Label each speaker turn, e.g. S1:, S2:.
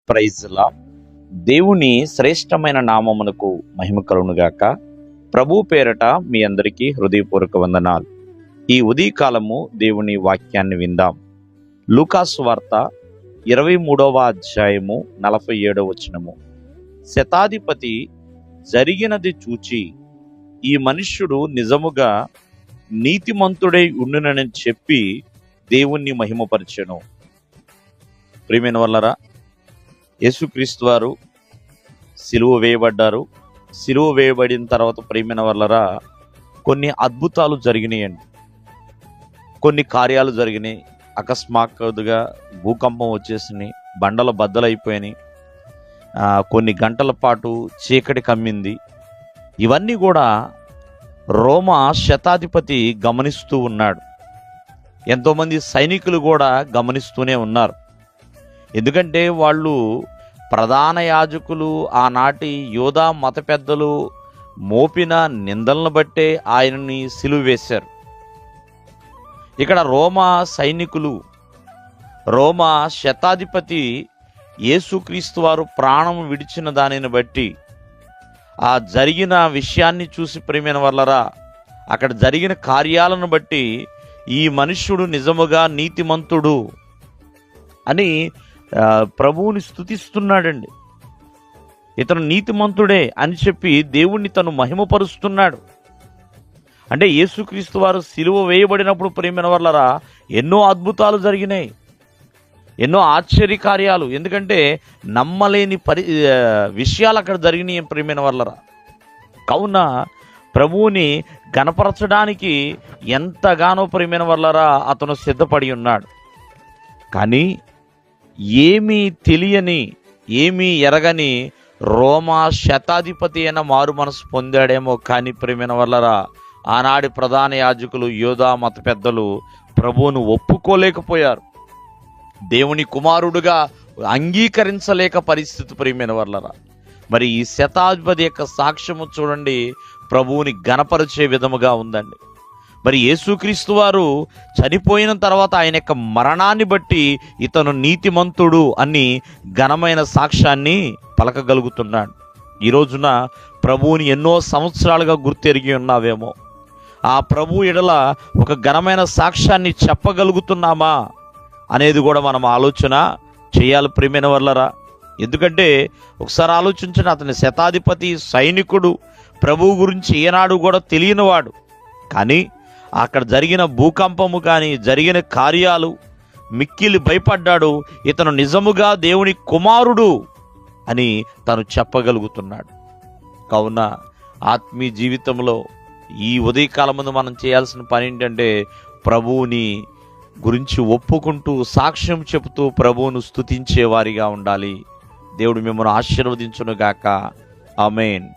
S1: ప్రైజ్లా దేవుని శ్రేష్టమైన నామమునకు మహిమ కలుగునుగాక. ప్రభు పేరట మీ అందరికీ హృదయపూర్వక వందనాలు. ఈ ఉదయకాలము దేవుని వాక్యాన్ని విందాం. లూకాసు వార్త 23వ అధ్యాయము 47వ వచనము. శతాధిపతి జరిగినది చూచి ఈ మనుష్యుడు నిజముగా నీతిమంతుడై ఉండునని చెప్పి దేవుణ్ణి మహిమపరచెను. ప్రియమైన వాళ్ళరా, యేసుక్రీస్తు వారు సిలువ వేయబడ్డారు. సిలువ వేయబడిన తర్వాత ప్రియమైన వాళ్ళరా కొన్ని అద్భుతాలు జరిగినాయండి, కొన్ని కార్యాలు జరిగినాయి. అకస్మాత్తుగా భూకంపం వచ్చేసినాయి, బండలు బద్దలైపోయినాయి, కొన్ని గంటల పాటు చీకటి కమ్మింది. ఇవన్నీ కూడా రోమా శతాధిపతి గమనిస్తూ ఉన్నాడు. ఎంతోమంది సైనికులు కూడా గమనిస్తూనే ఉన్నారు. ఎందుకంటే వాళ్ళు ప్రధాన యాజకులు, ఆనాటి యోధా మత పెద్దలు మోపిన నిందలను బట్టే ఆయనని సిలువ వేశారు. ఇక్కడ రోమా సైనికులు, రోమా శతాధిపతి యేసుక్రీస్తు వారు ప్రాణం విడిచిన దానిని బట్టి, ఆ జరిగిన విషయాన్ని చూసి ప్రియమైన వాళ్ళరా, అక్కడ జరిగిన కార్యాలను బట్టి ఈ మనుష్యుడు నిజముగా నీతిమంతుడు అని ప్రభువుని స్తుతిస్తున్నాడండి. ఇతను నీతిమంతుడే అని చెప్పి దేవుణ్ణి తను మహిమపరుస్తున్నాడు. అంటే యేసుక్రీస్తు వారు సిలువ వేయబడినప్పుడు ప్రియమైన వాళ్ళరా ఎన్నో అద్భుతాలు జరిగినాయి, ఎన్నో ఆశ్చర్యకార్యాలు. ఎందుకంటే నమ్మలేని విషయాలు అక్కడ జరిగినాయి ప్రియమైన వాళ్ళరా. కావున ప్రభువుని గణపరచడానికి ఎంతగానో ప్రియమైన వాళ్ళరా అతను సిద్ధపడి ఉన్నాడు. కానీ ఏమీ తెలియని, ఏమీ ఎరగని రోమా శతాధిపతి అయిన మారు మనసు పొందాడేమో. కానీ ప్రియమైన వాళ్ళరా ఆనాడి ప్రధాన యాజకులు, యోధా మత పెద్దలు ప్రభువును ఒప్పుకోలేకపోయారు, దేవుని కుమారుడుగా అంగీకరించలేక పరిస్థితి ప్రియమైన వాళ్ళరా. మరి ఈ శతాధిపతి యొక్క సాక్ష్యము చూడండి, ప్రభువుని గణపరిచే విధముగా ఉందండి. మరి యేసుక్రీస్తు వారు చనిపోయిన తర్వాత ఆయన యొక్క మరణాన్ని బట్టి ఇతను నీతిమంతుడు అని ఘనమైన సాక్ష్యాన్ని పలకగలుగుతున్నాడు. ఈ రోజున ప్రభువుని ఎన్నో సంవత్సరాలుగా గుర్తెరిగి ఉన్నావేమో, ఆ ప్రభు ఎడల ఒక ఘనమైన సాక్ష్యాన్ని చెప్పగలుగుతున్నామా అనేది కూడా మనం ఆలోచన చేయాలి ప్రియమైన వాళ్ళరా. ఎందుకంటే ఒకసారి ఆలోచించిన, అతని శతాధిపతి, సైనికుడు, ప్రభువు గురించి ఏనాడు కూడా తెలియనివాడు. కానీ అక్కడ జరిగిన భూకంపము కానీ జరిగిన కార్యాలు మిక్కిలి భయపడ్డాడు. ఇతను నిజముగా దేవుని కుమారుడు అని తను చెప్పగలుగుతున్నాడు. కావున ఆత్మీయ జీవితంలో ఈ ఉదయకాలం ముందు మనం చేయాల్సిన పని ఏంటంటే ప్రభువుని గురించి ఒప్పుకుంటూ సాక్ష్యం చెబుతూ ప్రభువును స్తుతించే వారిగా ఉండాలి. దేవుడు మిమ్మల్ని ఆశీర్వదించును గాక. ఆమేన్.